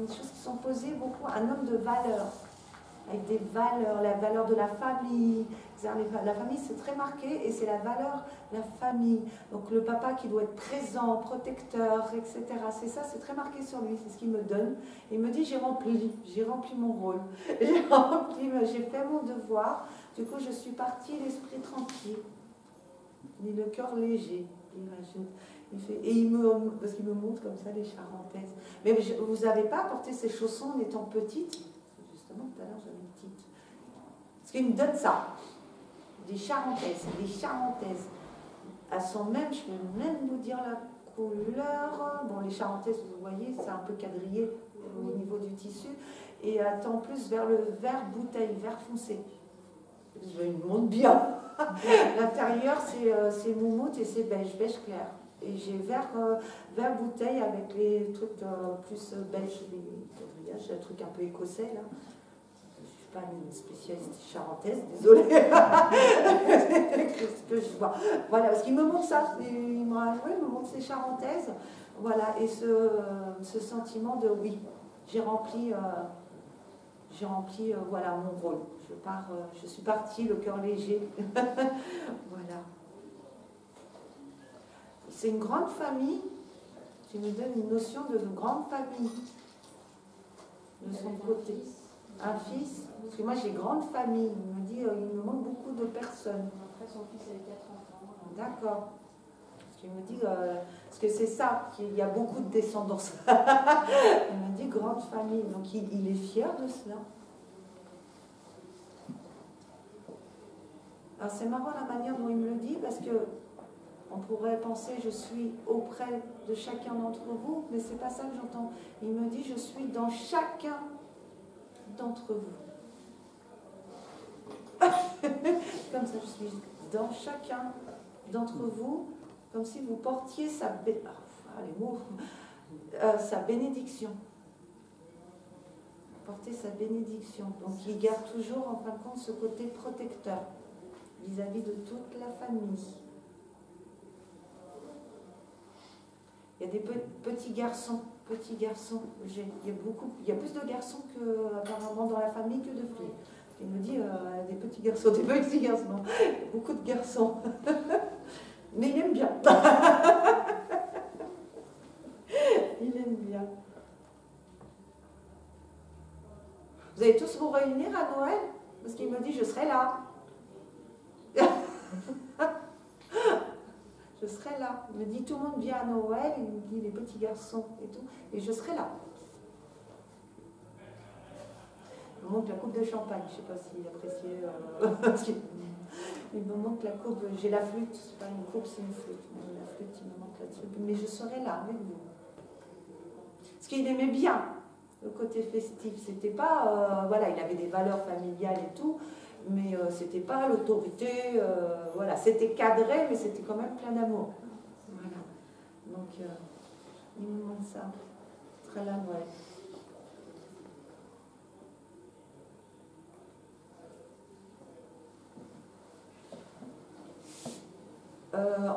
choses qui sont posées beaucoup, un homme de valeur, avec des valeurs, la valeur de la famille. La famille, c'est très marqué et c'est la valeur de la famille. Donc le papa qui doit être présent, protecteur, etc. C'est ça, c'est très marqué sur lui, c'est ce qu'il me donne. Il me dit, j'ai rempli mon rôle, j'ai fait mon devoir. Du coup, je suis partie l'esprit tranquille, et le cœur léger. Parce qu'il me montre comme ça les charentaises. Mais vous n'avez pas porté ces chaussons en étant petite? Justement, tout à l'heure, j'avais une petite. Parce qu'il me donne ça. Des charentaises. Des charentaises. Elles sont même, je peux même vous dire la couleur. Bon, les charentaises, vous voyez, c'est un peu quadrillé au niveau du tissu. Et elles tendent plus vers le vert bouteille, vert foncé. Il me montre bien. L'intérieur, c'est moumoute et c'est beige, beige clair. Et j'ai vert bouteille avec les trucs plus beige, les quadrillages, j'ai un truc un peu écossais là. Je ne suis pas une spécialiste charentaise, désolée. Ce que je vois. Voilà, parce qu'il me montre ça, il me montre ces charentaises. Voilà, et ce sentiment de oui, j'ai rempli voilà, mon rôle. Je suis partie, le cœur léger. Voilà. C'est une grande famille. Tu me donnes une notion de grande famille. De son côté. Un fils. Parce que moi, j'ai grande famille. Il me dit, il me manque beaucoup de personnes. Après, son fils avait 4 enfants. D'accord. Parce qu'il me dit, parce que c'est ça, qu'il y a beaucoup de descendance. Il me dit grande famille. Donc, il est fier de cela. Alors c'est marrant la manière dont il me le dit, parce que on pourrait penser je suis auprès de chacun d'entre vous, mais c'est pas ça que j'entends. Il me dit je suis dans chacun d'entre vous. Comme ça, je suis dans chacun d'entre vous, comme si vous portiez sa bénédiction. Porter sa bénédiction. Donc il garde toujours en fin de compte ce côté protecteur vis-à-vis de toute la famille. Il y a des petits garçons. Il y a plus de garçons apparemment dans la famille que de filles. Il me dit des petits garçons, beaucoup de garçons. Mais il aime bien. Il aime bien. Vous allez tous vous réunir à Noël? Parce qu'il me dit je serai là. Je serai là. Il me dit tout le monde vient à Noël, il me dit les petits garçons et tout, et je serai là. Il me montre la coupe de champagne, je ne sais pas s'il appréciait. Il me montre la coupe, j'ai la flûte, c'est pas une coupe, c'est une flûte. La flûte, il me montre là-dessus. Mais je serai là avec vous. Parce qu'il aimait bien le côté festif. C'était pas, voilà, il avait des valeurs familiales et tout. Mais c'était pas l'autorité, voilà, c'était cadré, mais c'était quand même plein d'amour. Voilà. Donc, il me montre ça. Très là, ouais.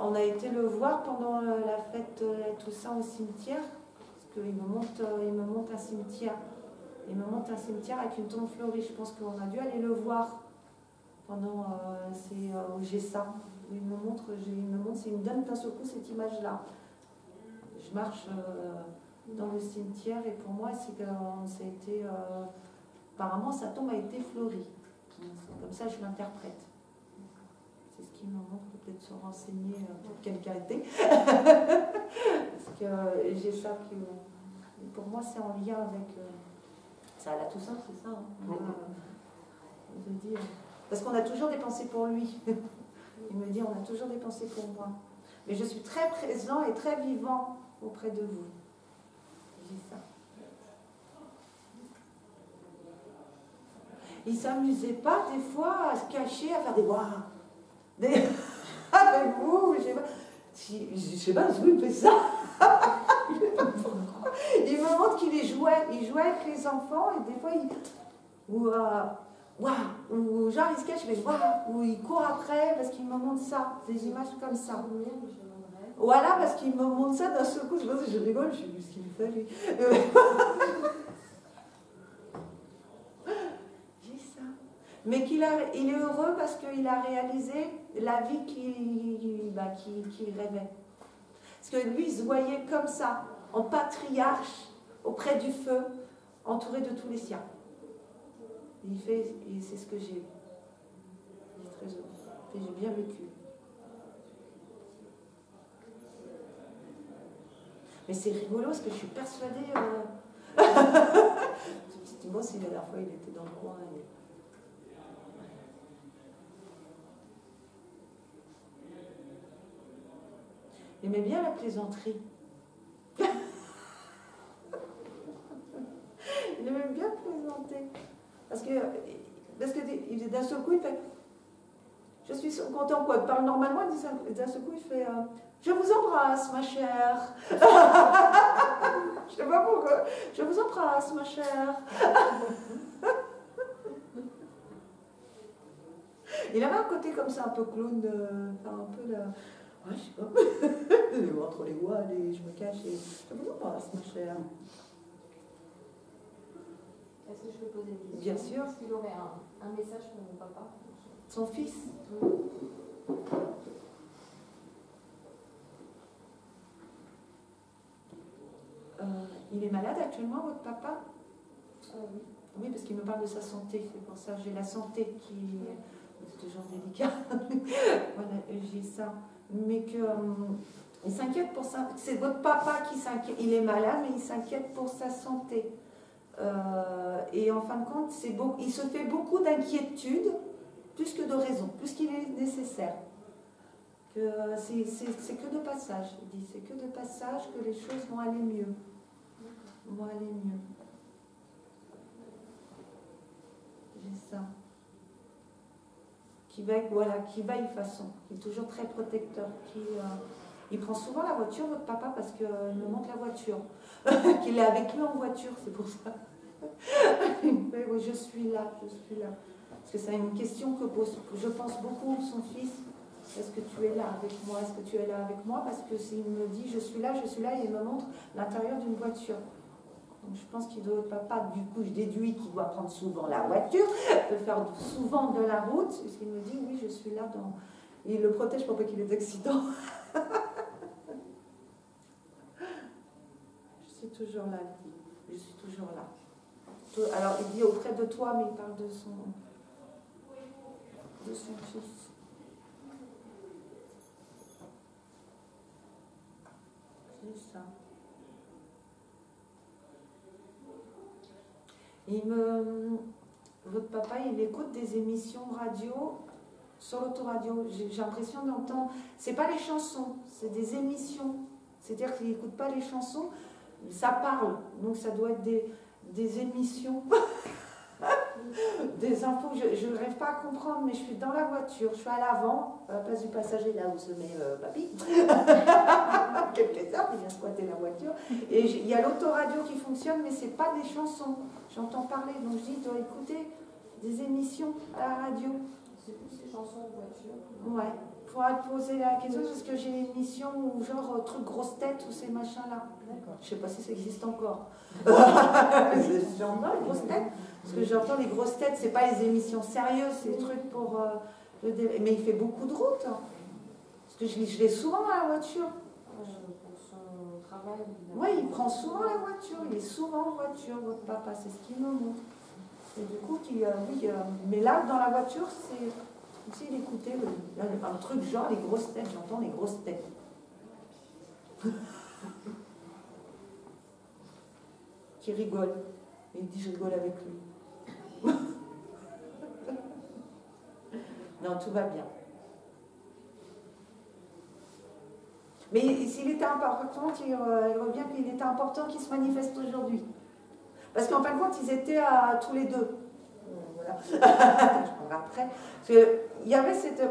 On a été le voir pendant la fête tout ça au cimetière, parce qu'il me montre un cimetière. Il me montre un cimetière avec une tombe fleurie. Je pense qu'on a dû aller le voir pendant au Gessa. Il me montre, il me donne d'un seul coup cette image-là. Je marche dans le cimetière et pour moi, c'est que ça a été. Apparemment, sa tombe a été fleurie. Comme ça, je l'interprète. C'est ce qui me montre, peut-être se renseigner pour quelle qualité. Parce que j'ai ça qui. Pour moi, c'est en lien avec. Ça a la Toussaint, c'est ça. Hein, je dis, parce qu'on a toujours des pensées pour lui. Il me dit, on a toujours des pensées pour moi. Mais je suis très présent et très vivant auprès de vous. J'ai ça. Il ne s'amusait pas des fois à se cacher, à faire des waouh. Avec vous, je sais pas où il fait ça. Il me montre qu'il jouait. Il jouait avec les enfants et des fois ou genre il se cache, ou il court après parce qu'il me montre ça, des images comme ça. Voilà, parce qu'il me montre ça d'un seul coup, je rigole, je sais ce qu'il me fait lui. Mais il est heureux parce qu'il a réalisé la vie qu'il rêvait. Parce que lui, il se voyait comme ça, en patriarche, auprès du feu, entouré de tous les siens. C'est ce que j'ai eu. Il est très heureux. Et j'ai bien vécu. Mais c'est rigolo parce que je suis persuadée. Ce petit mot, si la dernière fois il était dans le coin. Il aimait bien la plaisanterie. Il aimait bien plaisanter. Parce que d'un seul coup, il fait. Je suis content quoi. Il parle normalement, d'un seul coup, il fait. Je vous embrasse, ma chère. Je ne sais pas pourquoi. Je vous embrasse, ma chère. Il avait un côté comme ça, un peu clown, un peu là. Ouais, je sais pas. Entre les doigts, je me cache et je vous embrasse, ma chère. Est-ce que je peux poser une question? Bien sûr. Est-ce qu'il aurait un message pour mon papa? Son fils? Il est malade actuellement, votre papa? Oui. Oui, parce qu'il me parle de sa santé. C'est pour ça que j'ai la santé qui est toujours délicat. Voilà, j'ai ça. Mais il s'inquiète pour ça. C'est votre papa qui s'inquiète. Il est malade, mais il s'inquiète pour sa santé. Et en fin de compte, il se fait beaucoup d'inquiétudes, plus que de raisons, plus qu'il est nécessaire. C'est que de passage. Il dit, c'est que de passage que les choses vont aller mieux. Vont aller mieux. J'ai ça. Qui veille de façon, qui est toujours très protecteur. Il prend souvent la voiture, votre papa, parce qu'il me montre la voiture. Qu'il est avec lui en voiture, c'est pour ça. Mais oui, je suis là. Parce que c'est une question que pose, je pense beaucoup, son fils. Est-ce que tu es là avec moi? Est-ce que tu es là avec moi? Parce que s'il me dit je suis là, et il me montre l'intérieur d'une voiture. Donc je pense qu'il doit, papa, du coup je déduis qu'il doit prendre souvent la voiture, de faire souvent de la route, parce qu'il me dit oui, je suis là dans. Il le protège pour pas qu'il ait d'accident. Je suis toujours là, il dit. Je suis toujours là. Alors il dit auprès de toi, mais il parle de son fils. C'est ça. Votre papa, il écoute des émissions radio sur l'autoradio. J'ai l'impression d'entendre. C'est pas les chansons, c'est des émissions. C'est-à-dire qu'il n'écoute pas les chansons, ça parle. Donc ça doit être des émissions, des infos. Je ne rêve pas à comprendre, mais je suis dans la voiture, je suis à l'avant, à la place du passager, là où se met papy. Quel plaisir, il vient squatter la voiture. Et il y a l'autoradio qui fonctionne, mais ce n'est pas des chansons. J'entends parler, donc je dis, tu dois écouter des émissions à la radio. C'est plus des chansons de voiture. Ouais. Il faudra te poser la question parce que j'ai une émission où genre truc grosse tête ou ces machins-là. D'accord. Je sais pas si ça existe encore. J'entends les grosses têtes. Parce que j'entends les grosses têtes, c'est pas les émissions sérieuses, c'est des trucs pour mais il fait beaucoup de route. Hein. Parce que je l'ai souvent dans la voiture. Pour son travail, évidemment. Oui, il prend souvent la voiture, il est souvent en voiture, votre papa, c'est ce qu'il me montre. Et du coup, mais là, dans la voiture, c'est comme s'il écoutait un truc genre les grosses têtes, j'entends les grosses têtes. Qui rigole. Et il dit je rigole avec lui. Non, tout va bien. Mais s'il était important, il revient qu'il était important qu'il se manifeste aujourd'hui. Parce qu'en fin de compte, ils étaient tous les deux. Voilà. Je parlerai après. Parce que, il y avait cette.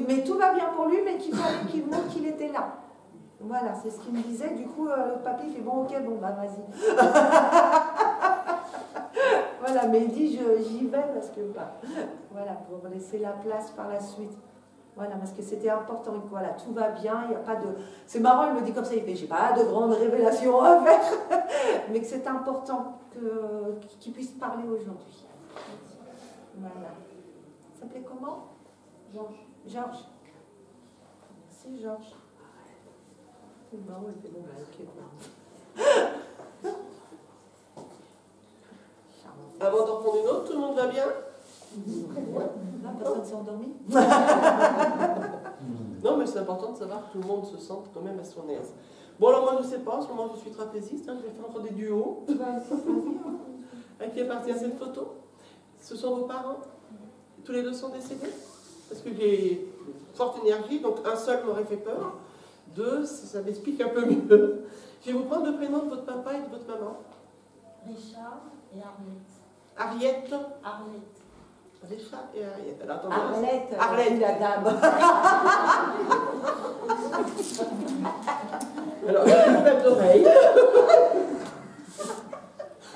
Mais tout va bien pour lui, mais qu'il fallait qu'il montre qu'il était là. Voilà, c'est ce qu'il me disait. Du coup, le papy fait bon, ok, bon, bah vas-y. Voilà, mais il dit j'y vais parce que. Bah, voilà, pour laisser la place par la suite. Voilà, parce que c'était important. Voilà, tout va bien, il n'y a pas de. C'est marrant, il me dit comme ça, il fait j'ai pas de grandes révélations à faire, mais que c'est important qu'il puisse parler aujourd'hui. Voilà. Ça s'appelait comment? Georges. Georges. Merci Georges. C'est bon, il fait bon, ok. Avant d'en prendre une autre, tout le monde va bien? Là, personne s'est endormi. Non, mais c'est important de savoir que tout le monde se sente quand même à son aise. Bon, alors moi, je ne sais pas, en ce moment, je suis trapéziste, hein, je vais faire encore des duos. À qui appartient cette photo? Ce sont vos parents? Tous les deux sont décédés? Parce que j'ai forte énergie, donc un seul m'aurait fait peur. Deux, ça m'explique un peu mieux. Je vais vous prendre le prénom de votre papa et de votre maman. Richard et Arlette. Ariette. Arlette. Richard et Ariette. Alors, attendez, Arlette, Arlette. la dame. Alors, j'ai une claque d'oreille.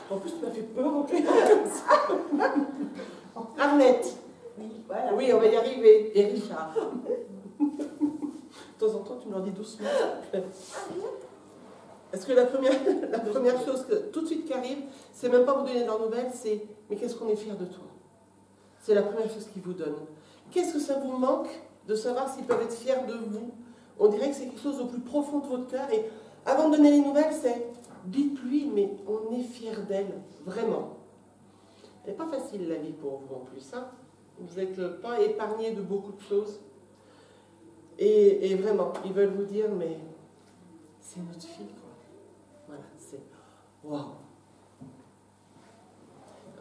En plus, tu m'as fait peur en criant comme ça. Arlette. Oui, voilà. Oui, on va y arriver. Et Richard. De temps en temps, tu me leur dis doucement. Est-ce que la première chose tout de suite qui arrive, c'est même pas vous donner leurs nouvelles, c'est mais qu'est-ce qu'on est fier de toi? C'est la première chose qu'ils vous donnent. Qu'est-ce que ça vous manque de savoir s'ils peuvent être fiers de vous? On dirait que c'est quelque chose au plus profond de votre cœur. Et avant de donner les nouvelles, c'est dites-lui, mais on est fiers d'elle, vraiment. C'est pas facile la vie pour vous en plus. Hein? Vous n'êtes pas épargné de beaucoup de choses. Et vraiment, ils veulent vous dire, mais c'est notre fille, quoi. Voilà, c'est waouh.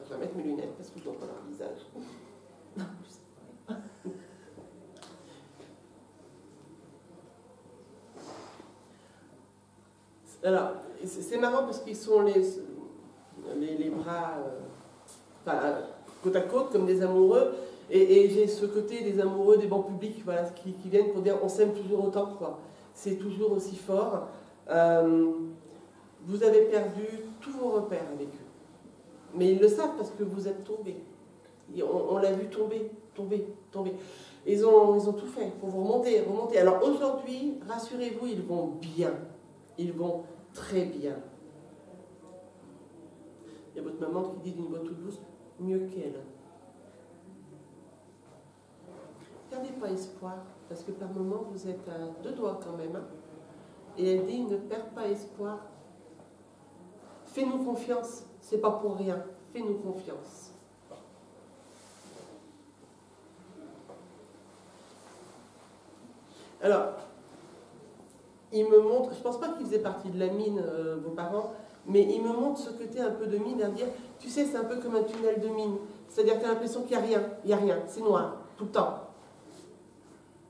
Je vais mettre mes lunettes parce que je ne vois pas leur visage. Alors, c'est marrant parce qu'ils sont les bras côte à côte comme des amoureux. Et j'ai ce côté des amoureux des bancs publics voilà, qui viennent pour dire on s'aime toujours autant, quoi. C'est toujours aussi fort. Vous avez perdu tous vos repères avec eux. Mais ils le savent parce que vous êtes tombés. On l'a vu tomber. Ils ont tout fait pour vous remonter. Alors aujourd'hui, rassurez-vous, ils vont bien. Ils vont très bien. Il y a votre maman qui dit d'une voix toute douce, mieux qu'elle. Perdez pas espoir, parce que par moment vous êtes à 2 doigts quand même. Hein. Et elle dit, ne perds pas espoir. Fais-nous confiance, c'est pas pour rien. Fais-nous confiance. Alors, il me montre, je pense pas qu'ils faisaient partie de la mine, vos parents, mais il me montre ce côté un peu de mine, à dire, tu sais, c'est un peu comme un tunnel de mine. C'est-à-dire que tu as l'impression qu'il n'y a rien, c'est noir, tout le temps.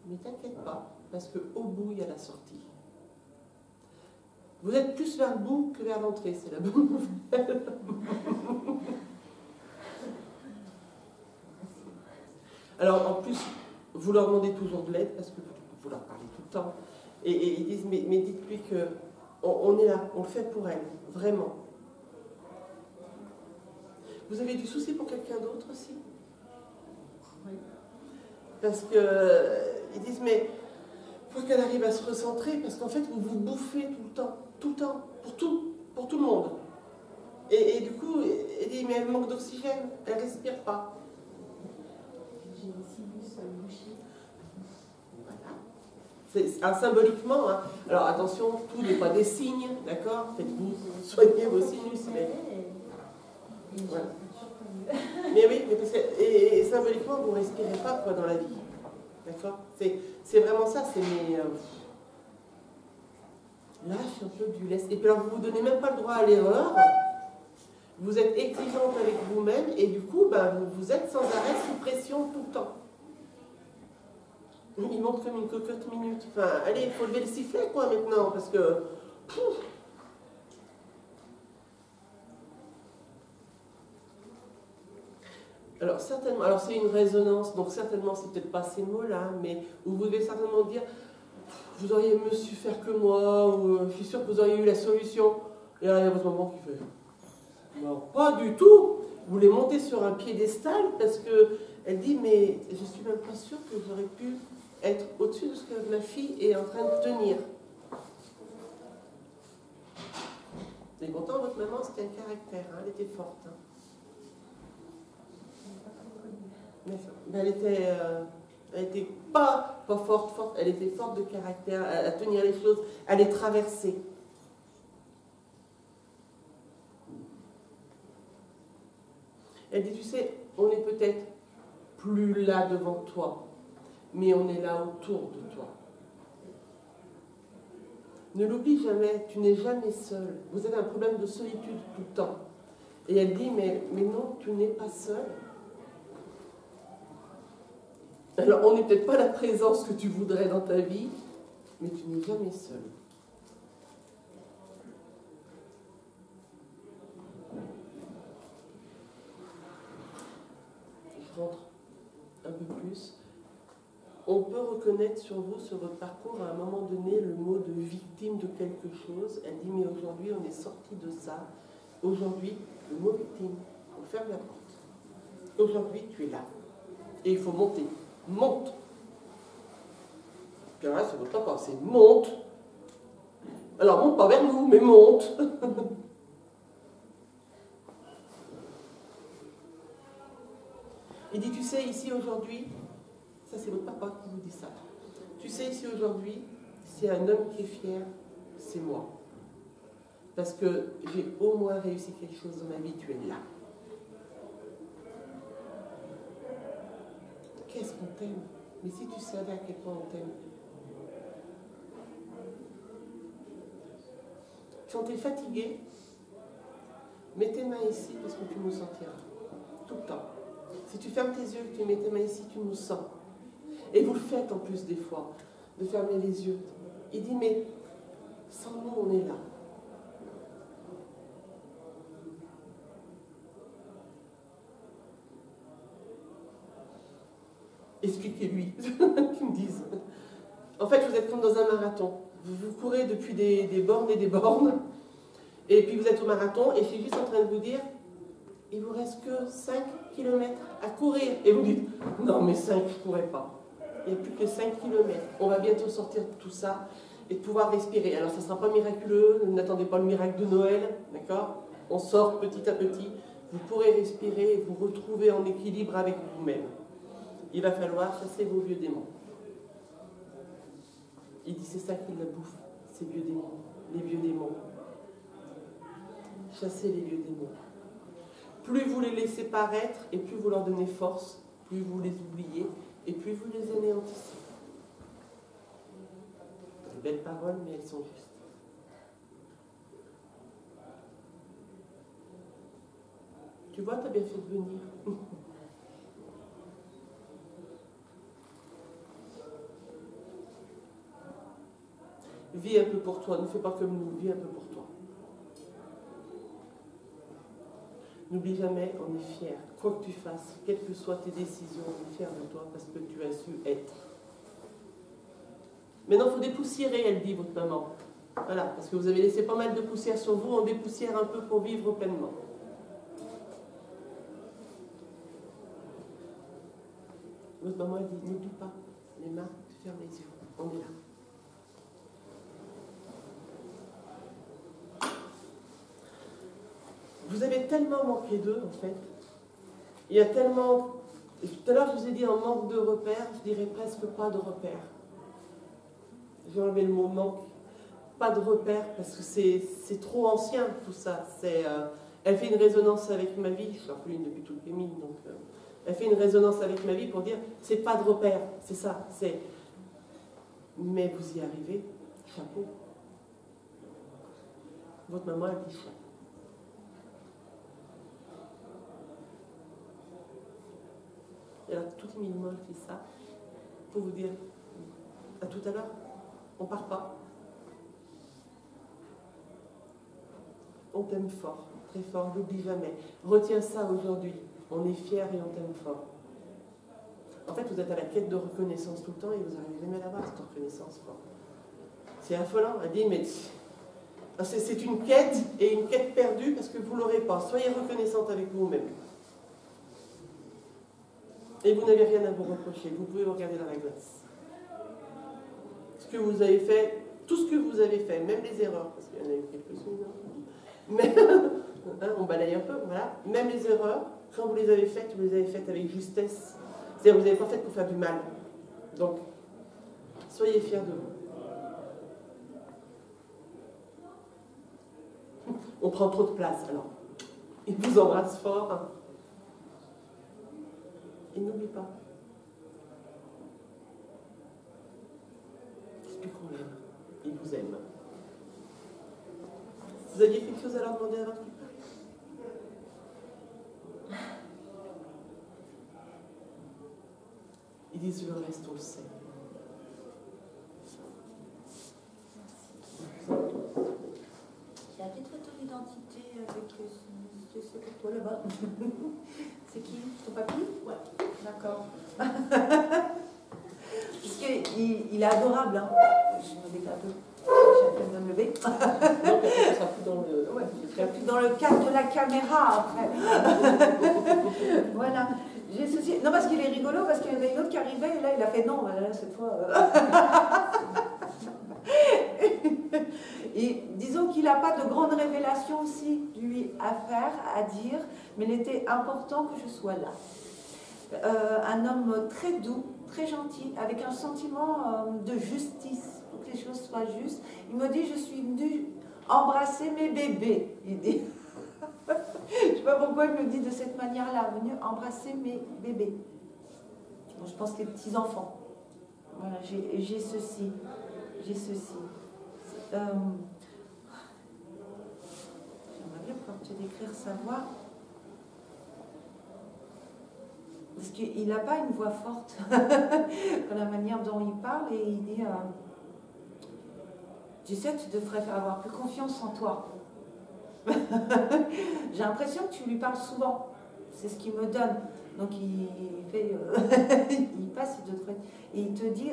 Mais t'inquiète pas, parce qu'au bout, il y a la sortie. Vous êtes plus vers le bout que vers l'entrée, c'est la bonne nouvelle. Alors, en plus, vous leur demandez toujours de l'aide, parce que vous leur parlez tout le temps. Et ils disent, mais dites-lui qu'on est là, on le fait pour elle, vraiment. Vous avez du souci pour quelqu'un d'autre aussi? Oui. Parce qu'ils disent, mais il faut qu'elle arrive à se recentrer, parce qu'en fait, vous vous bouffez tout le temps, pour tout le monde. Et du coup, elle dit, mais elle manque d'oxygène, elle ne respire pas. J'ai les sinus bouchés. Voilà. Symboliquement, hein. Alors attention, tout n'est pas des signes, d'accord? Faites-vous soigner vos sinus. Voilà. Mais oui, mais parce que, et symboliquement, vous ne respirez pas quoi, dans la vie. D'accord? C'est vraiment ça, c'est mes... lâche un peu du laisse. Et puis alors, vous ne vous donnez même pas le droit à l'erreur. Vous êtes exigeante avec vous-même et du coup, ben, vous êtes sans arrêt sous pression tout le temps. Il monte comme une cocotte minute. Enfin, allez, il faut lever le sifflet, quoi, maintenant, parce que... Pouf. Alors, certainement, alors c'est une résonance, donc certainement, c'est peut-être pas ces mots-là, mais où vous devez certainement dire, vous auriez mieux su faire que moi, ou je suis sûr que vous auriez eu la solution. Et là, il y a votre maman qui fait, non, pas du tout. Vous les montez sur un piédestal parce qu'elle dit, mais je suis même pas sûre que j'aurais pu être au-dessus de ce que ma fille est en train de tenir. Et pourtant, votre maman, c'était un caractère, hein, elle était forte. Hein. Mais elle était pas forte, elle était forte de caractère, à tenir les choses, à les traverser. Elle dit, tu sais, on est peut-être plus là devant toi, mais on est là autour de toi. Ne l'oublie jamais, tu n'es jamais seul. Vous avez un problème de solitude tout le temps. Et elle dit, mais non, tu n'es pas seul. Alors, on n'est peut-être pas la présence que tu voudrais dans ta vie, mais tu n'es jamais seul. Je rentre un peu plus. On peut reconnaître sur vous, sur votre parcours, à un moment donné, le mot de victime de quelque chose. Elle dit, mais aujourd'hui, on est sorti de ça. Aujourd'hui, le mot victime, on ferme la porte. Aujourd'hui, tu es là. Et il faut monter. Monte. Puis là, c'est votre papa, c'est monte. Alors, monte pas vers nous, mais monte. Il dit, tu sais, ici aujourd'hui, ça c'est votre papa qui vous dit ça. Tu sais, ici aujourd'hui, s'il y a un homme qui est fier, c'est moi. Parce que j'ai au moins réussi quelque chose dans ma vie, tu es là. Qu'est-ce qu'on t'aime? Mais si tu savais à quel point on t'aime. Quand tu es fatigué, mets tes mains ici parce que tu nous sentiras. Tout le temps. Si tu fermes tes yeux, tu mets tes mains ici, tu nous sens. Et vous le faites en plus des fois, de fermer les yeux. Il dit, mais sans nous, on est là. Expliquez-lui, qu'ils me disent. En fait, vous êtes comme dans un marathon. Vous courez depuis des bornes et des bornes, et puis vous êtes au marathon, et je suis juste en train de vous dire, il vous reste que 5 km à courir. Et vous dites, non mais 5, je ne pourrais pas. Il n'y a plus que 5 km. On va bientôt sortir de tout ça et de pouvoir respirer. Alors ça ne sera pas miraculeux, n'attendez pas le miracle de Noël, d'accord? On sort petit à petit, vous pourrez respirer et vous retrouver en équilibre avec vous-même. Il va falloir chasser vos vieux démons. Il dit, c'est ça qui la bouffe, ces vieux démons, les vieux démons. Chassez les vieux démons. Plus vous les laissez paraître, et plus vous leur donnez force, plus vous les oubliez, et plus vous les anéantissez. Des belles paroles, mais elles sont justes. Tu vois, tu as bien fait de venir. Vis un peu pour toi, ne fais pas comme nous, vis un peu pour toi. N'oublie jamais, on est fiers. Quoi que tu fasses, quelles que soient tes décisions, on est fiers de toi parce que tu as su être. Maintenant, il faut dépoussiérer, elle dit, votre maman. Voilà, parce que vous avez laissé pas mal de poussière sur vous, on dépoussière un peu pour vivre pleinement. Votre maman, elle dit, n'oublie pas, les mains, tu fermes les yeux, on est là. Vous avez tellement manqué d'eux, en fait. Il y a tellement... Tout à l'heure, je vous ai dit un manque de repères, je dirais presque pas de repères. J'ai enlevé le mot manque. Pas de repères, parce que c'est trop ancien, tout ça. Elle fait une résonance avec ma vie, je suis orpheline depuis toute les mines, donc... elle fait une résonance avec ma vie pour dire, c'est pas de repères, c'est ça, c'est... Mais vous y arrivez, chapeau. Votre maman, elle dit chapeau. Et alors, tout timidement, je dis ça pour vous dire, à tout à l'heure, on part pas. On t'aime fort, très fort, n'oublie jamais. Retiens ça aujourd'hui, on est fiers et on t'aime fort. En fait, vous êtes à la quête de reconnaissance tout le temps et vous n'arrivez jamais à l'avoir, cette reconnaissance forte. C'est affolant, elle dit, mais c'est une quête et une quête perdue parce que vous ne l'aurez pas. Soyez reconnaissante avec vous-même. Et vous n'avez rien à vous reprocher. Vous pouvez vous regarder dans la glace. Ce que vous avez fait, tout ce que vous avez fait, même les erreurs, parce qu'il y en a eu quelques-unes, mais on balaye un peu, voilà. Même les erreurs, quand vous les avez faites avec justesse C'est-à-dire que vous n'avez pas fait pour faire du mal. Donc, soyez fiers de vous. On prend trop de place, alors. Il vous embrasse fort. Et n'oublie pas. Dites-lui qu'on l'aime. Il vous aime. Vous aviez quelque chose à leur demander avant qu'ils partent? Ils disent le reste, on le sait. J'ai la petite photo d'identité avec c'est pour toi là-bas. C'est qui? Ton papy? Ouais. D'accord. Parce qu'il est adorable, hein. Je me décale un peu. J'ai fait de me lever. Donc, après, ça sera plus dans le... Ouais, je serai plus dans le cadre de la caméra après. Voilà. J'ai ceci. Non, parce qu'il est rigolo, parce qu'il y en a une autre qui arrivait et là il a fait non, là, cette fois. Et disons qu'il n'a pas de grandes révélations aussi, lui, à faire, à dire, mais il était important que je sois là. Un homme très doux, très gentil, avec un sentiment de justice, pour que les choses soient justes. Il me dit, je suis venue embrasser mes bébés. Il dit. Je ne sais pas pourquoi il me dit de cette manière-là, venu embrasser mes bébés. Bon, je pense les petits-enfants. Voilà, j'ai ceci. J'ai ceci. J'aimerais bien pouvoir te décrire sa voix. Parce qu'il n'a pas une voix forte dans la manière dont il parle et il dit tu sais, tu devrais avoir plus confiance en toi. J'ai l'impression que tu lui parles souvent. C'est ce qu'il me donne. Donc il fait il passe, et il te dit,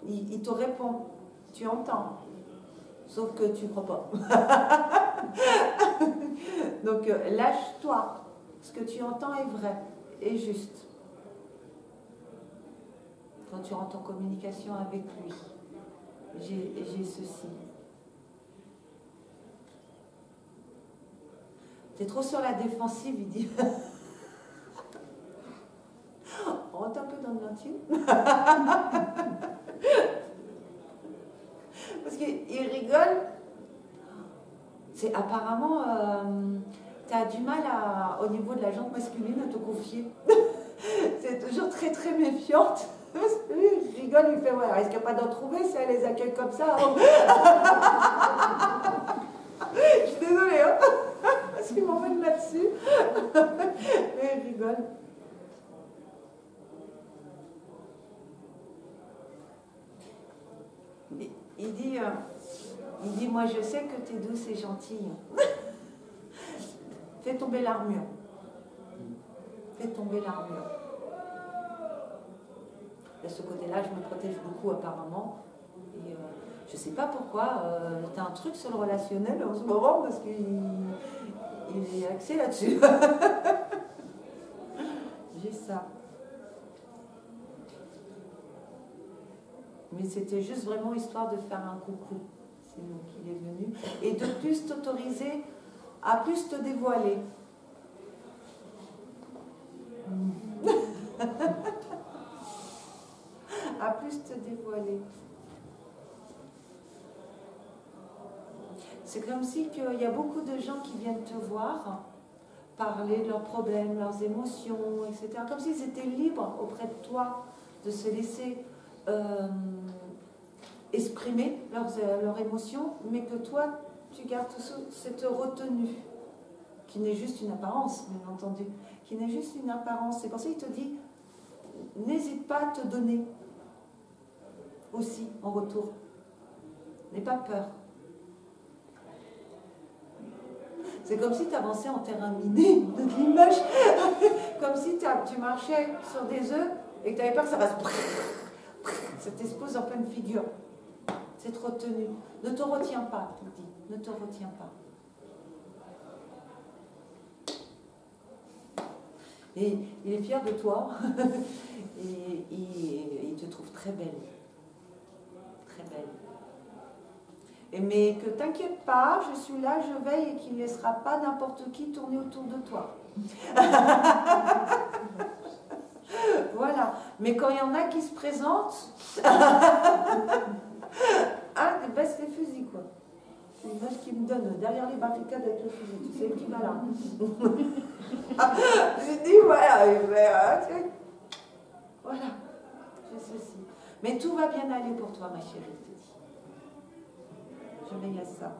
il te répond. Tu entends. Sauf que tu ne crois pas. Donc lâche-toi. Ce que tu entends est vrai et juste. Quand tu rentres en communication avec lui, j'ai ceci. T'es trop sur la défensive, il dit. On rentre un peu dans l'intime. Parce qu'il rigole. C'est apparemment, tu as du mal au niveau de la jante masculine à te confier. C'est toujours très très méfiante. Lui, il rigole, il fait, ouais, risque pas d'en trouver si elle les accueille comme ça. Je suis désolée, hein, parce qu'il m'emmène là-dessus. Et il rigole. Il dit, moi je sais que tu es douce et gentille. Fais tomber l'armure. Fais tomber l'armure. De ce côté-là, je me protège beaucoup apparemment. Et je ne sais pas pourquoi, tu as un truc sur le relationnel en ce moment, parce qu'il est axé là-dessus. J'ai ça. Mais c'était juste vraiment histoire de faire un coucou. C'est nous qu'il est venu. Et de plus t'autoriser à plus te dévoiler. À plus te dévoiler. C'est comme si qu'il y a beaucoup de gens qui viennent te voir, parler de leurs problèmes, leurs émotions, etc. Comme s'ils étaient libres auprès de toi de se laisser exprimer leurs émotions, mais que toi, tu gardes cette retenue, qui n'est juste une apparence, bien entendu, qui n'est juste une apparence. C'est pour ça qu'il te dit, n'hésite pas à te donner aussi en retour. N'aie pas peur. C'est comme si tu avançais en terrain miné, de l'image, comme si tu marchais sur des œufs et que tu avais peur que ça fasse ça t'expose en pleine figure. Cette retenue. Ne te retiens pas, il dit. Ne te retiens pas. Et il est fier de toi. Et il te trouve très belle. Très belle. Mais que t'inquiète pas, je suis là, je veille et qu'il ne laissera pas n'importe qui tourner autour de toi. Voilà. Mais quand il y en a qui se présentent, ils baissent les fusils, quoi. C'est l'image qu'ils me donnent derrière les barricades avec le fusil. Tu sais qui va là. J'ai dit, voilà. Voilà. J'ai ceci. Mais tout va bien aller pour toi, ma chérie, je te dis. Je veille à ça.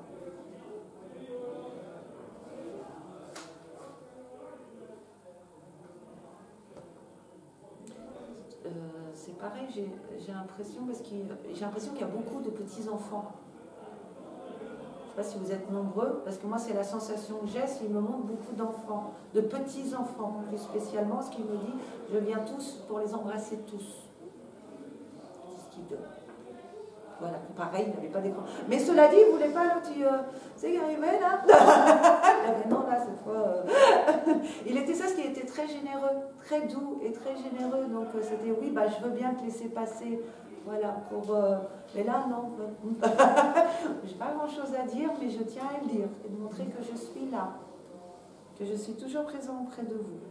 C'est pareil, j'ai l'impression qu'il y a beaucoup de petits-enfants. Je ne sais pas si vous êtes nombreux, parce que moi c'est la sensation que j'ai, s'il me montre beaucoup d'enfants, de petits-enfants, plus spécialement, ce qu'il me dit, je viens tous pour les embrasser tous. C'est ce qu'il donne. Voilà, pareil, il n'avait pas d'écran. Mais cela dit, il ne voulait pas l'autre, c'est qu'il arrivait là. Non, là, cette fois. Il était ça, ce qui était très généreux, très doux et très généreux. Donc c'était oui, bah, je veux bien te laisser passer. Voilà, mais là, non. Je n'ai pas grand-chose à dire, mais je tiens à le dire et de montrer que je suis là, que je suis toujours présent auprès de vous.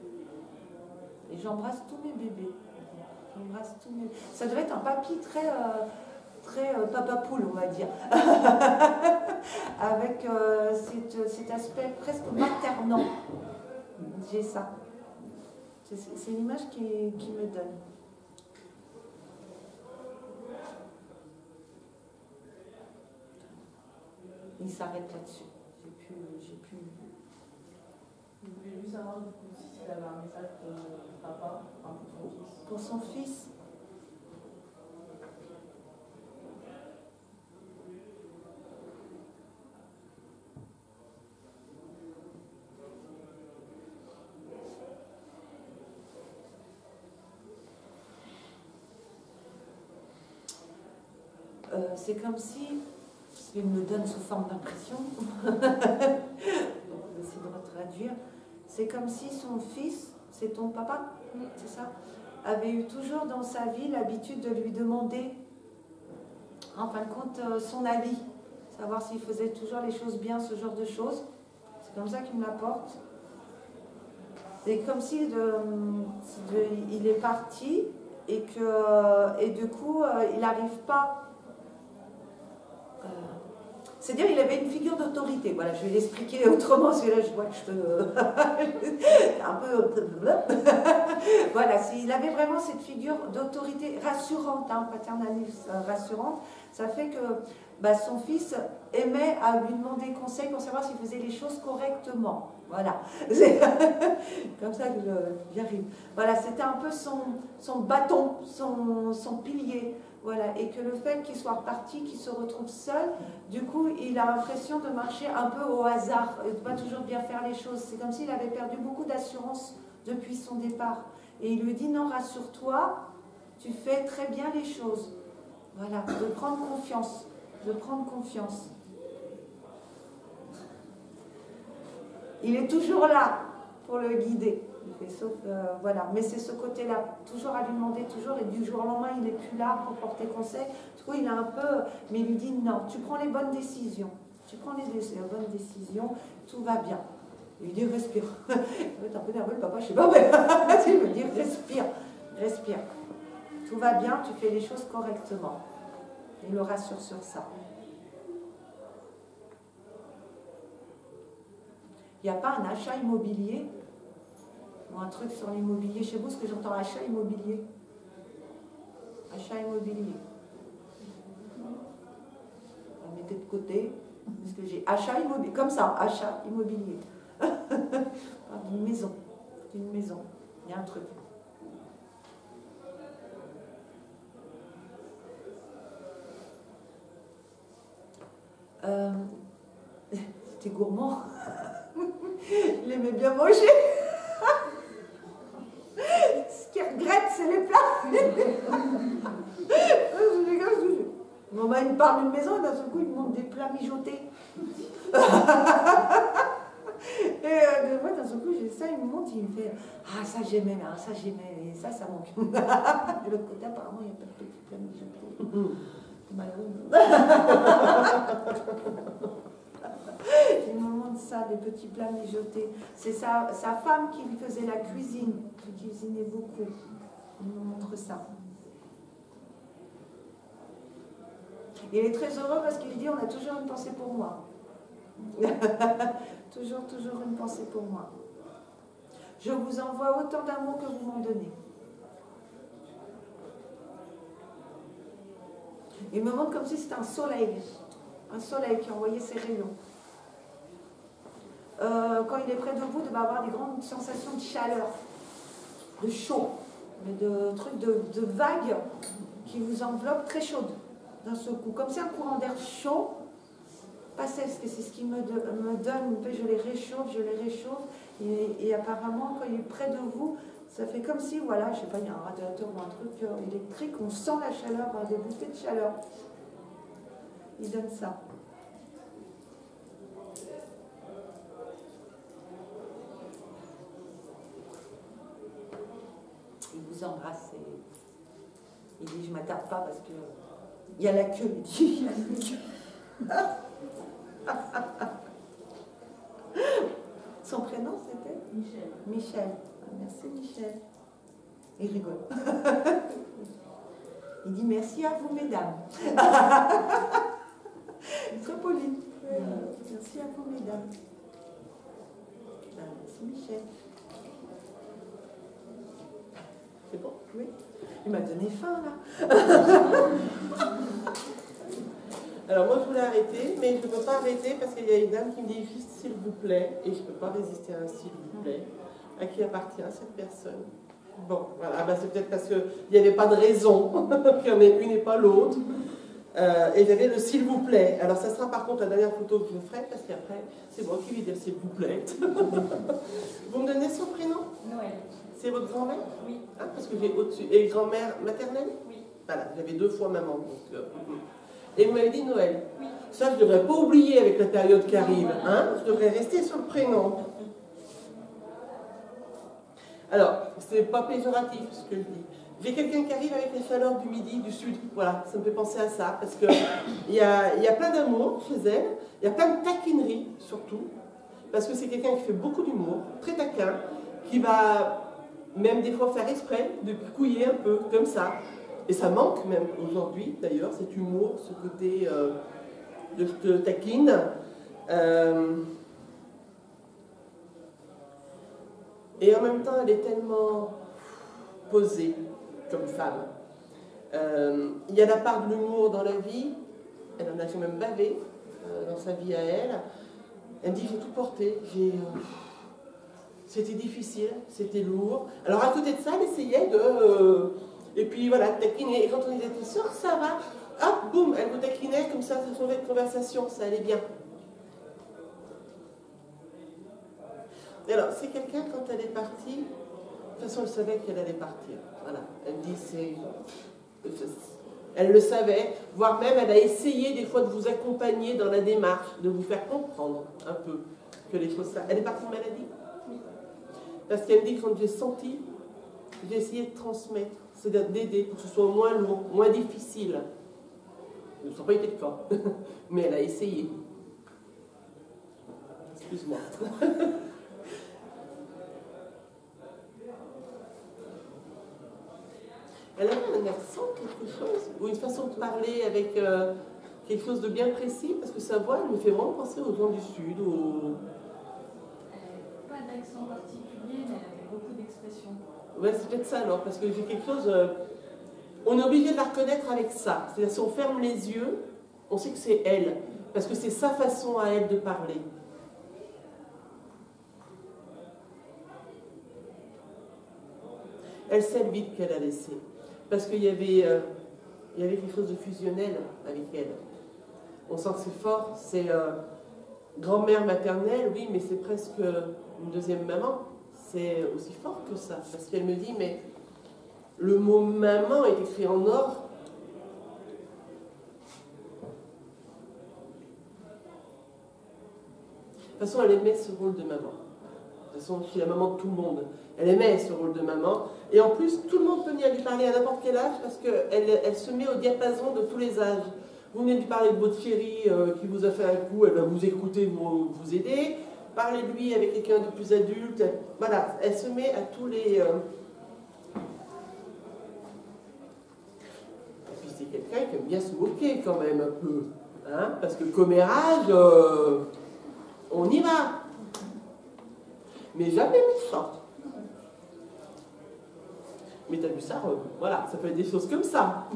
Et j'embrasse tous mes bébés. J'embrasse tous mes. Ça devait être un papy très papa poule, on va dire, avec cet aspect presque maternant. J'ai ça. C'est l'image qui me donne. Il s'arrête là-dessus. J'ai pu. Vous voulez juste savoir du coup s'il avait un message pour papa, enfin pour son fils. Pour son fils. C'est comme si, parce qu'il me donne sous forme d'impression, on va essayer de traduire, c'est comme si son fils, c'est ton papa, c'est ça, avait eu toujours dans sa vie l'habitude de lui demander, en fin de compte, son avis, savoir s'il faisait toujours les choses bien, ce genre de choses. C'est comme ça qu'il me l'apporte. C'est comme si il est parti et du coup, il n'arrive pas. C'est-à-dire qu'il avait une figure d'autorité. Voilà, je vais l'expliquer autrement, parce que là, je vois que je un peu. Voilà, s'il avait vraiment cette figure d'autorité rassurante, paternaliste rassurante, ça fait que son fils aimait à lui demander conseil pour savoir s'il faisait les choses correctement. Voilà, c'est comme ça que j'y arrive. Voilà, c'était un peu son bâton, son pilier. Voilà, et que le fait qu'il soit reparti, qu'il se retrouve seul, du coup, il a l'impression de marcher un peu au hasard, et de ne pas toujours bien faire les choses. C'est comme s'il avait perdu beaucoup d'assurance depuis son départ. Et il lui dit, non, rassure-toi, tu fais très bien les choses. Voilà, de prendre confiance, de prendre confiance. Il est toujours là pour le guider. Sauf, voilà. Mais c'est ce côté-là, toujours à lui demander, toujours, et du jour au lendemain, il n'est plus là pour porter conseil. Du coup, il a un peu, mais il lui dit non, tu prends les bonnes décisions. Tu prends les bonnes décisions, tout va bien. Il lui dit respire. Il va être un peu nerveux, le papa, je sais pas, mais il me dit respire, respire. Tout va bien, tu fais les choses correctement. Il le rassure sur ça. Il n'y a pas un achat immobilier ou un truc sur l'immobilier chez vous, ce que j'entends achat immobilier. Achat immobilier. On mettez de côté, parce que j'ai achat immobilier, comme ça, achat immobilier. D'une maison. D'une maison. Il y a un truc. C'était gourmand. Il aimait bien manger. Ce qu'il regrette, c'est les plats. Bon, il me parle d'une maison et d'un seul coup, il me montre des plats mijotés. Et moi, d'un seul coup, j'ai ça, il me montre, il me fait ah, ça j'aimais, ça j'aimais, et ça manque. De l'autre côté, apparemment, il n'y a pas de petits plats mijotés. C'est malheureux. Il me montre ça, des petits plats mijotés. C'est sa femme qui lui faisait la cuisine, qui cuisinait beaucoup. Il me montre ça. Il est très heureux parce qu'il dit on a toujours une pensée pour moi. toujours une pensée pour moi. Je vous envoie autant d'amour que vous m'en donnez. Il me montre comme si c'était un soleil qui envoyait ses rayons. Quand il est près de vous, il va avoir des grandes sensations de chaleur, de chaud, mais de trucs de vagues qui vous enveloppent très chaudes d'un seul coup. Comme si un courant d'air chaud passait, parce que c'est ce qui me donne, je les réchauffe, et apparemment, quand il est près de vous, ça fait comme si, voilà, je sais pas, il y a un radiateur ou un truc électrique, on sent la chaleur, des bouffées de chaleur. Il donne ça. Il vous embrasse et il dit je m'attarde pas parce que il y a la queue, il dit. Son prénom c'était Michel. Michel. Ah, merci Michel. Il rigole. Il dit merci à vous mesdames. Très poli. Merci à vous mesdames. Ah, merci Michel. C'est bon? Oui. Il m'a donné faim là. Alors moi je voulais arrêter, mais je ne peux pas arrêter parce qu'il y a une dame qui me dit juste s'il vous plaît, et je ne peux pas résister à un s'il vous plaît. À qui appartient cette personne? Bon, voilà, ben, c'est peut-être parce qu'il n'y avait pas de raison qu'il y en ait une et pas l'autre. Et j'avais le s'il vous plaît. Alors ça sera par contre la dernière photo que je ferai parce qu'après c'est moi qui lui dis le s'il vous plaît. Vous me donnez son prénom? Noël. C'est votre grand-mère? Oui. Ah, parce que j'ai au-dessus. Et grand-mère maternelle? Oui. Voilà, j'avais 2 fois maman. Donc, Et vous m'avez dit Noël? Oui. Ça, je ne devrais pas oublier avec la période qui arrive. Hein? Je devrais rester sur le prénom. Alors, c'est pas péjoratif ce que je dis. J'ai quelqu'un qui arrive avec les chaleurs du midi, du sud. Voilà, ça me fait penser à ça. Parce qu'il y a plein d'amour chez elle. Il y a plein de taquinerie, surtout. Parce que c'est quelqu'un qui fait beaucoup d'humour, très taquin, qui va même des fois faire exprès de couiller un peu, comme ça. Et ça manque même aujourd'hui, d'ailleurs, cet humour, ce côté de taquine. Et en même temps, elle est tellement posée comme femme. Il y a la part de l'humour dans la vie, elle en a quand même bavé dans sa vie à elle. Elle me dit, j'ai tout porté, c'était difficile, c'était lourd. Alors à côté de ça, elle essayait de... et puis voilà, taquiner. Et quand on disait, t'es sûre que ça va? Hop, boum, elle vous taquinait, comme ça trouvait de conversation, ça allait bien. Et alors, c'est quelqu'un, quand elle est partie, de toute façon, elle savait qu'elle allait partir. Voilà, elle me dit, elle le savait, voire même, elle a essayé des fois de vous accompagner dans la démarche, de vous faire comprendre un peu que les choses... Elle est partie de maladie? Oui. Parce qu'elle me dit, quand j'ai senti, j'ai essayé de transmettre, c'est-à-dire d'aider pour que ce soit moins lourd, moins difficile. Ça n'a pas été le cas, mais elle a essayé. Excuse-moi. Elle avait un accent, quelque chose, ou une façon de parler avec quelque chose de bien précis, parce que sa voix, elle me fait vraiment penser aux gens du Sud. Pas d'accent particulier, mais elle avait beaucoup d'expressions. Ouais, c'est peut-être ça alors, parce que j'ai quelque chose... on est obligé de la reconnaître avec ça. C'est-à-dire, si on ferme les yeux, on sait que c'est elle, parce que c'est sa façon à elle de parler. Elle sait le vide qu'elle a laissé. Parce qu'il y avait quelque chose de fusionnel avec elle. On sent que c'est fort, c'est grand-mère maternelle, oui, mais c'est presque une deuxième maman. C'est aussi fort que ça, parce qu'elle me dit, mais le mot maman est écrit en or. De toute façon, elle aimait ce rôle de maman. De toute façon, je suis la maman de tout le monde. Elle aimait ce rôle de maman. Et en plus, tout le monde peut venir lui parler à n'importe quel âge parce qu'elle se met au diapason de tous les âges. Vous venez de lui parler de votre chérie qui vous a fait un coup, elle va vous écouter, vous aider. Parlez de lui avec quelqu'un de plus adulte. Voilà, elle se met à tous les... c'est quelqu'un qui aime bien se moquer quand même un peu. Hein, parce que commérage, on y va. Mais jamais méchant. Mais t'as vu ça, voilà, ça peut être des choses comme ça.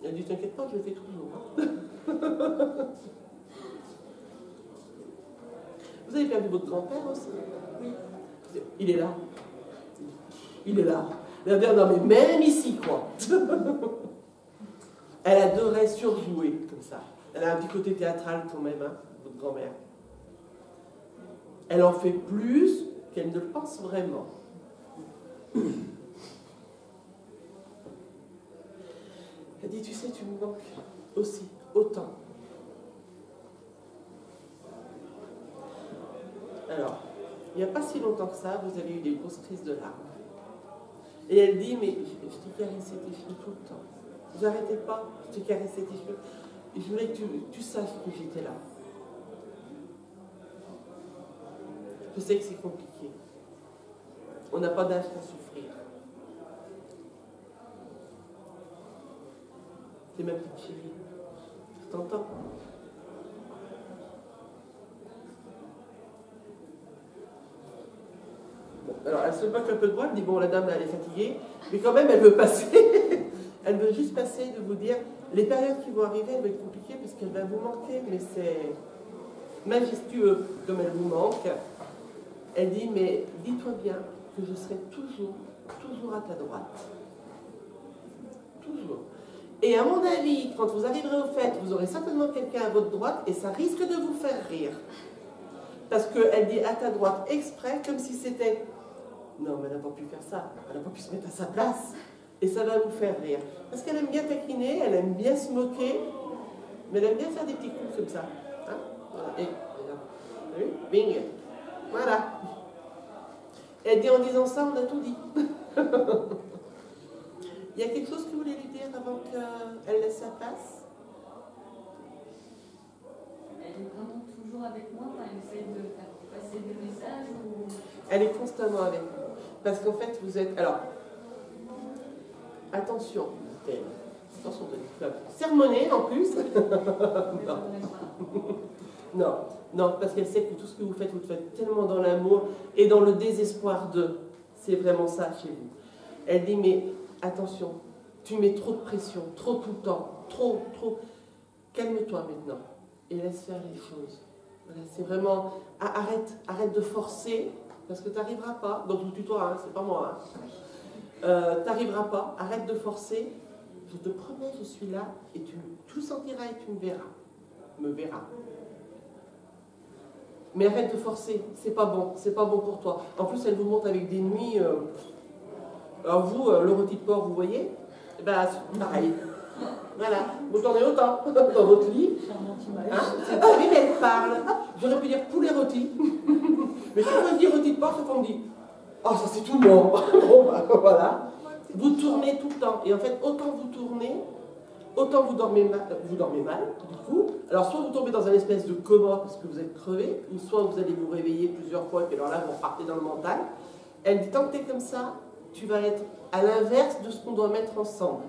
Elle a dit, t'inquiète pas, je le fais toujours. Hein. Vous avez perdu votre grand-père aussi? Oui. Il est là. Il est là. Non mais même ici, quoi. Elle adorait surjouer comme ça. Elle a un petit côté théâtral quand même, hein, votre grand-mère. Elle en fait plus qu'elle ne le pense vraiment. Elle dit, tu sais, tu me manques aussi, autant. Alors, il n'y a pas si longtemps que ça, vous avez eu des grosses crises de larmes. Et elle dit, mais je t'ai caressé tes cheveux tout le temps. J'arrêtais pas, je t'ai caressé tes cheveux. Et je voulais que tu saches que j'étais là. Je sais que c'est compliqué. On n'a pas d'âge pour souffrir. C'est ma petite chérie. Je t'entends. Bon, alors elle se moque un peu de moi, elle dit bon, la dame elle est fatiguée, mais quand même elle veut passer. Elle veut juste passer de vous dire les périodes qui vont arriver, elles vont être compliquées parce qu'elle va vous manquer, mais c'est majestueux comme elle vous manque. Elle dit mais dis-toi bien que je serai toujours à ta droite. Toujours. Et à mon avis, quand vous arriverez aux fêtes, vous aurez certainement quelqu'un à votre droite et ça risque de vous faire rire. Parce qu'elle dit à ta droite exprès, comme si c'était... Non, mais elle n'a pas pu faire ça. Elle n'a pas pu se mettre à sa place. Et ça va vous faire rire. Parce qu'elle aime bien taquiner, elle aime bien se moquer, mais elle aime bien faire des petits coups comme ça. Hein, voilà. Et, vous avez vu? Bing. Voilà. Elle dit en disant ça, on a tout dit. Il y a quelque chose que vous voulez lui dire avant qu'elle laisse sa place? Elle est vraiment toujours avec moi, enfin, elle essaie de faire passer des messages ou... Elle est constamment avec vous. Parce qu'en fait, vous êtes... Alors, attention, dit-elle. Attention, de sermonner en plus. Non. Non, non, parce qu'elle sait que tout ce que vous le faites tellement dans l'amour et dans le désespoir de. C'est vraiment ça chez vous. Elle dit, mais attention, tu mets trop de pression, trop tout le temps, trop. Calme-toi maintenant et laisse faire les choses. Voilà, c'est vraiment, arrête de forcer, parce que tu n'arriveras pas. Donc je vous tutoie, hein, c'est pas moi. Hein. Tu n'arriveras pas, arrête de forcer. Je te promets, je suis là et tu le sentiras et tu me verras. Mais arrête de forcer, c'est pas bon pour toi. En plus, elle vous montre avec des nuits. Alors vous, le rôti de porc, vous voyez, eh ben, pareil. Voilà, vous en avez autant dans votre lit. Hein, oui, mais elle parle. J'aurais pu dire poulet rôti. Mais chaque fois que je dis rôti de porc, c'est qu'on me dit « Oh, ça c'est tout le monde !» Bon, bah, voilà. Vous tournez tout le temps. Et en fait, autant vous tournez, autant vous dormez mal, du coup. Alors, soit vous tombez dans un espèce de coma parce que vous êtes crevé, ou soit vous allez vous réveiller plusieurs fois, et puis alors là, vous repartez dans le mental. Elle dit, tant que tu es comme ça, tu vas être à l'inverse de ce qu'on doit mettre ensemble.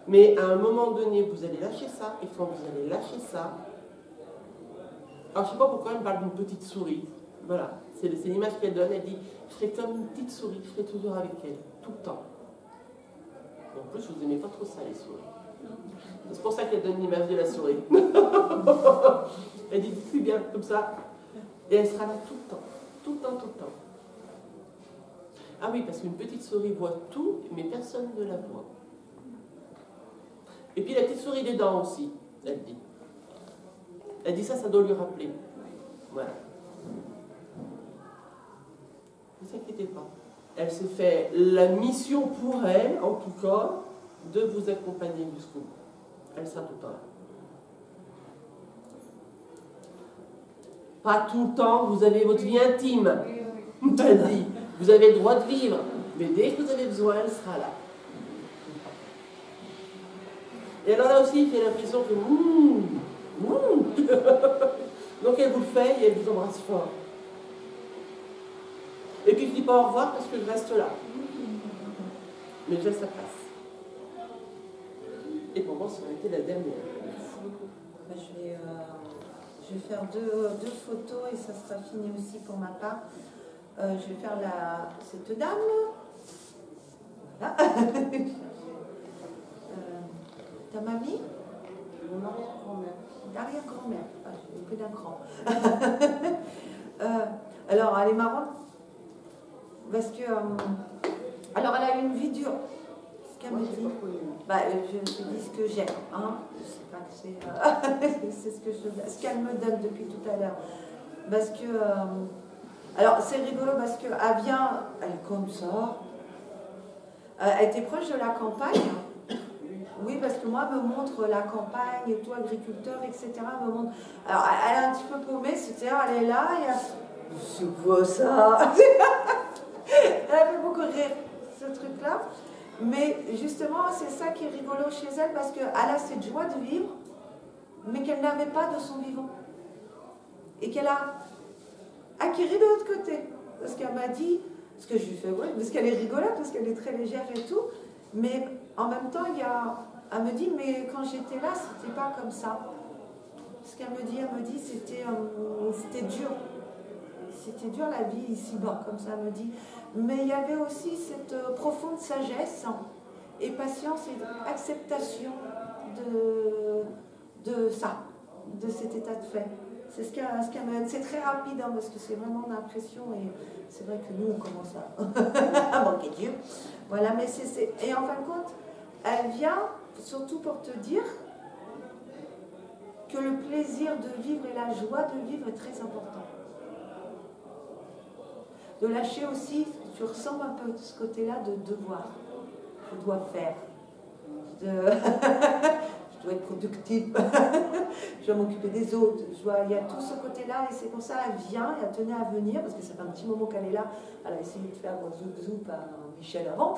Mais à un moment donné, vous allez lâcher ça, et quand vous allez lâcher ça... Alors, je ne sais pas pourquoi elle me parle d'une petite souris. Voilà, c'est l'image qu'elle donne. Elle dit, je serai comme une petite souris, je serai toujours avec elle, tout le temps. En plus, vous n'aimez pas trop ça, les souris. C'est pour ça qu'elle donne l'image de la souris. Elle dit, plus bien, comme ça. Et elle sera là tout le temps. Tout le temps, tout le temps. Ah oui, parce qu'une petite souris voit tout, mais personne ne la voit. Et puis la petite souris des dents aussi, elle dit. Elle dit ça, ça doit lui rappeler. Voilà. Ne vous inquiétez pas. Elle s'est fait la mission pour elle, en tout cas, de vous accompagner jusqu'au bout. Elle sera tout le temps là. Pas tout le temps, vous avez votre vie intime. Elle dit, vous avez le droit de vivre, mais dès que vous avez besoin, elle sera là. Et alors là aussi, j'ai l'impression que donc elle vous le fait et elle vous embrasse fort. Et puis je dis pas au revoir parce que je reste là. Mais déjà, ça passe. Et pour moi, ça aurait été la dernière. Merci beaucoup. Je vais faire deux photos et ça sera fini aussi pour ma part. Je vais faire cette dame. Voilà. Ta mamie? Mon arrière-grand-mère. L'arrière-grand-mère. Ah, j'ai plus d'un cran. Alors, elle est marrante. Parce que. Alors, elle a eu une vie dure. Ce qu'elle me dit. Je te dis ce que j'ai. Hein. Je sais pas que c'est. C'est ce qu'elle me donne depuis tout à l'heure. Parce que. Alors, c'est rigolo parce qu'elle vient. Elle est comme ça. Elle était proche de la campagne. Oui, parce que moi, elle me montre la campagne et tout, agriculteur, etc. Elle me montre. Alors, elle est un petit peu paumée, c'est-à-dire, elle est là, et elle. C'est quoi ça? Elle a fait beaucoup rire, ce truc-là. Mais justement, c'est ça qui est rigolo chez elle, parce qu'elle a cette joie de vivre, mais qu'elle n'avait pas de son vivant. Et qu'elle a acquis de l'autre côté. Parce qu'elle m'a dit, ce que je lui fais, ouais, parce qu'elle est rigolote, parce qu'elle est très légère et tout, mais en même temps, elle me dit, mais quand j'étais là, c'était pas comme ça. Ce qu'elle me dit, c'était dur. C'était dur la vie ici-bas, comme ça elle me dit. Mais il y avait aussi cette profonde sagesse et patience et acceptation de ça, de cet état de fait. C'est ce qu'elle me dit. C'est très rapide, hein, parce que c'est vraiment l'impression, et c'est vrai que nous, on commence à manquer Dieu. Voilà, mais et en fin de compte, elle vient surtout pour te dire que le plaisir de vivre et la joie de vivre est très important. De lâcher aussi, tu ressens un peu ce côté-là de devoir. Je dois faire. Je dois être productive. Je dois m'occuper des autres. Il y a tout ce côté-là, et c'est pour ça qu'elle vient, et elle tenait à venir, parce que ça fait un petit moment qu'elle est là. Elle a essayé de faire zouk à Michel avant.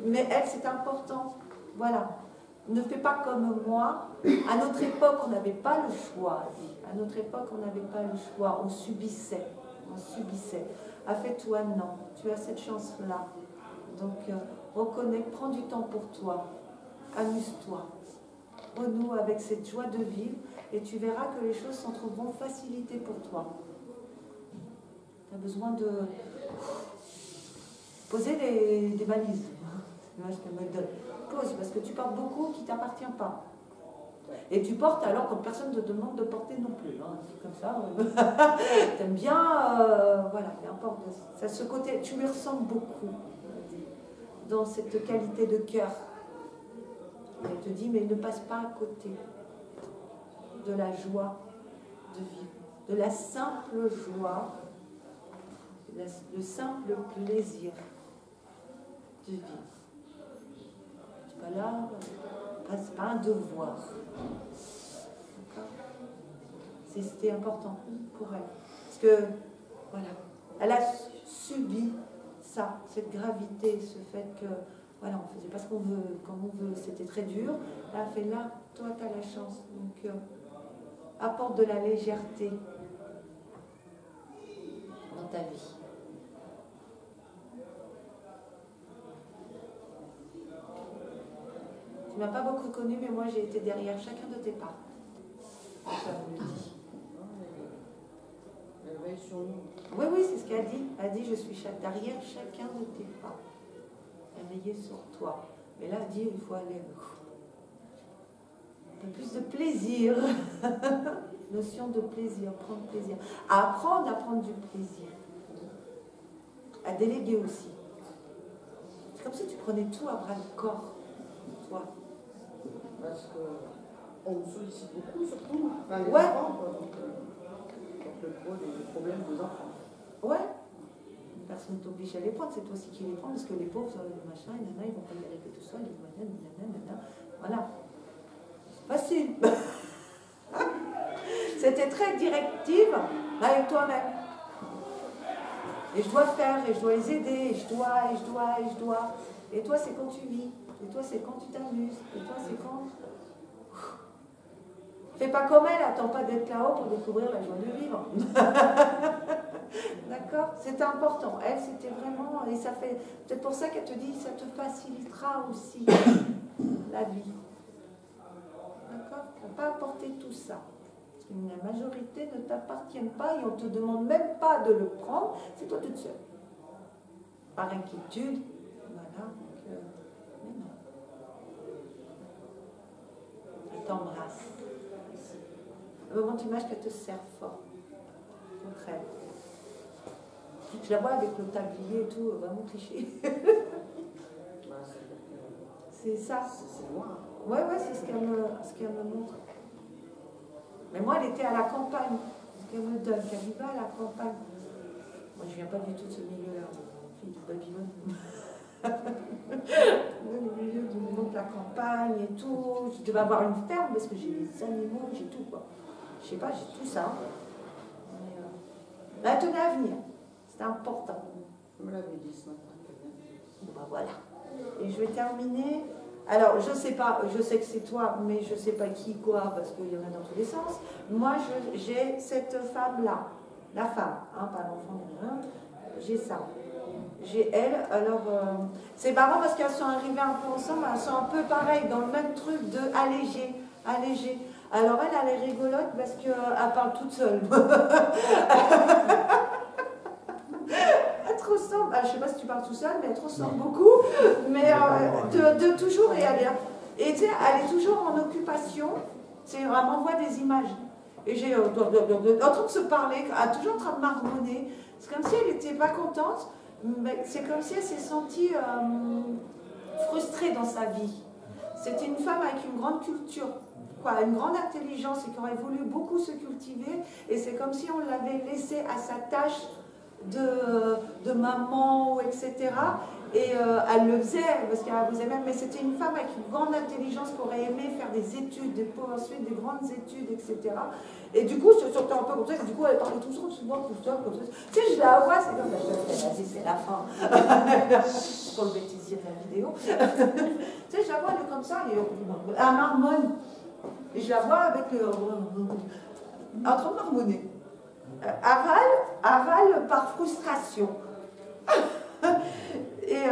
Mais elle, c'est important. Voilà. Ne fais pas comme moi. À notre époque, on n'avait pas le choix. À notre époque, on n'avait pas le choix. On subissait. On subissait. Ah, fais-toi, non. Tu as cette chance-là. Donc, reconnecte, prends du temps pour toi. Amuse-toi. Renoue avec cette joie de vivre et tu verras que les choses s'en trouveront facilitées pour toi. Tu as besoin de poser des valises. C'est ce qu'elle me donne. Pose, parce que tu portes beaucoup qui ne t'appartient pas. Et tu portes alors quand personne ne te demande de porter non plus. Hein. C'est comme ça. T'aimes bien, voilà, n'importe. Ça, ce côté, tu lui ressembles beaucoup dans cette qualité de cœur. Elle te dit, mais ne passe pas à côté de la joie de vivre, de la simple joie, le simple plaisir de vivre. Là, c'est pas un devoir. C'était important pour elle. Parce que, voilà, elle a subi ça, cette gravité, ce fait que, voilà, on faisait pas ce qu'on veut, comme on veut, c'était très dur. Elle a fait là, toi, tu as la chance. Donc, apporte de la légèreté dans ta vie. Tu ne m'as pas beaucoup connue, mais moi j'ai été derrière chacun de tes pas. Ça me le dit. Elle veille sur nous. Oui, oui, c'est ce qu'elle dit. Elle dit, je suis derrière chacun de tes pas. Elle veillait sur toi. Mais là, elle dit, il faut aller un peu plus de plaisir. Notion de plaisir, prendre plaisir. À apprendre à prendre du plaisir. À déléguer aussi. C'est comme si tu prenais tout à bras le corps. Toi. Parce qu'on nous sollicite beaucoup, surtout. Enfin, les ouais. enfants, donc le poids des problèmes des enfants. Ouais. Personne ne t'oblige à les prendre, c'est toi aussi qui les prends, parce que les pauvres, les machins, il y en a, ils vont pas y arriver tout seuls, voilà. Facile. C'était très directive avec toi-même. Et je dois faire, et je dois les aider, et je dois. Et toi, c'est quand tu vis. Et toi, c'est quand tu t'amuses. Et toi, c'est quand... Fais pas comme elle, attends pas d'être là-haut pour découvrir la joie de vivre. D'accord? C'était important. Elle, c'était vraiment... Et ça fait... Peut-être pour ça qu'elle te dit, ça te facilitera aussi la vie. D'accord? On ne peut pas apporter tout ça. Parce que la majorité ne t'appartiennent pas et on ne te demande même pas de le prendre. C'est toi toute seule. Par inquiétude. Voilà. Mais non. Elle t'embrasse. Vraiment, tu imagines qu'elle te serre fort. Contre elle. Je la vois avec le tablier et tout, vraiment cliché. C'est ça. C'est moi. Ouais, c'est ce qu'elle me montre. Mais moi, elle était à la campagne. Ce qu'elle me donne, qu'elle y va à la campagne. Moi, je viens pas du tout de ce milieu-là. Fille de Babylone. Le milieu du monde de la campagne et tout. Je devais avoir une ferme parce que j'ai des animaux, j'ai tout, quoi. Je sais pas, j'ai tout ça. Mais elle tenait à venir. C'était important. Vous me l'avez dit ce matin. Bon, ben voilà. Et je vais terminer. Alors, je sais pas, je sais que c'est toi, mais je sais pas qui, quoi, parce qu'il y en a dans tous les sens. Moi, j'ai cette femme-là. La femme, hein, pas l'enfant, j'ai ça. J'ai elle. Alors, c'est marrant parce qu'elles sont arrivées un peu ensemble, elles sont un peu pareilles, dans le même truc de alléger, alléger. Alors, elle est rigolote parce qu'elle parle toute seule. Elle te ressemble, je ne sais pas si tu parles tout seul, mais elle te ressemble beaucoup, mais de toujours et aller. Et tu sais, elle est toujours en occupation, elle m'envoie des images. Et j'ai en train de se parler, elle est toujours en train de marmonner. C'est comme si elle n'était pas contente, mais c'est comme si elle s'est sentie frustrée dans sa vie. C'était une femme avec une grande culture, quoi, une grande intelligence et qui aurait voulu beaucoup se cultiver. Et c'est comme si on l'avait laissée à sa tâche de maman, etc. Et elle le faisait, parce qu'elle faisait même, mais c'était une femme avec une grande intelligence qui aurait aimé faire des études, ensuite des grandes études, etc. Et du coup, je sortais un peu comme ça, et du coup, elle parlait toujours souvent, tout ça, comme ça. Tu sais, je la vois, c'est comme ça, vas-y, c'est la fin. Pour le bêtisier de la vidéo. Tu sais, je la vois, elle est comme ça, et elle marmonne. Et je la vois avec en train de marmonner. Avale par frustration. Et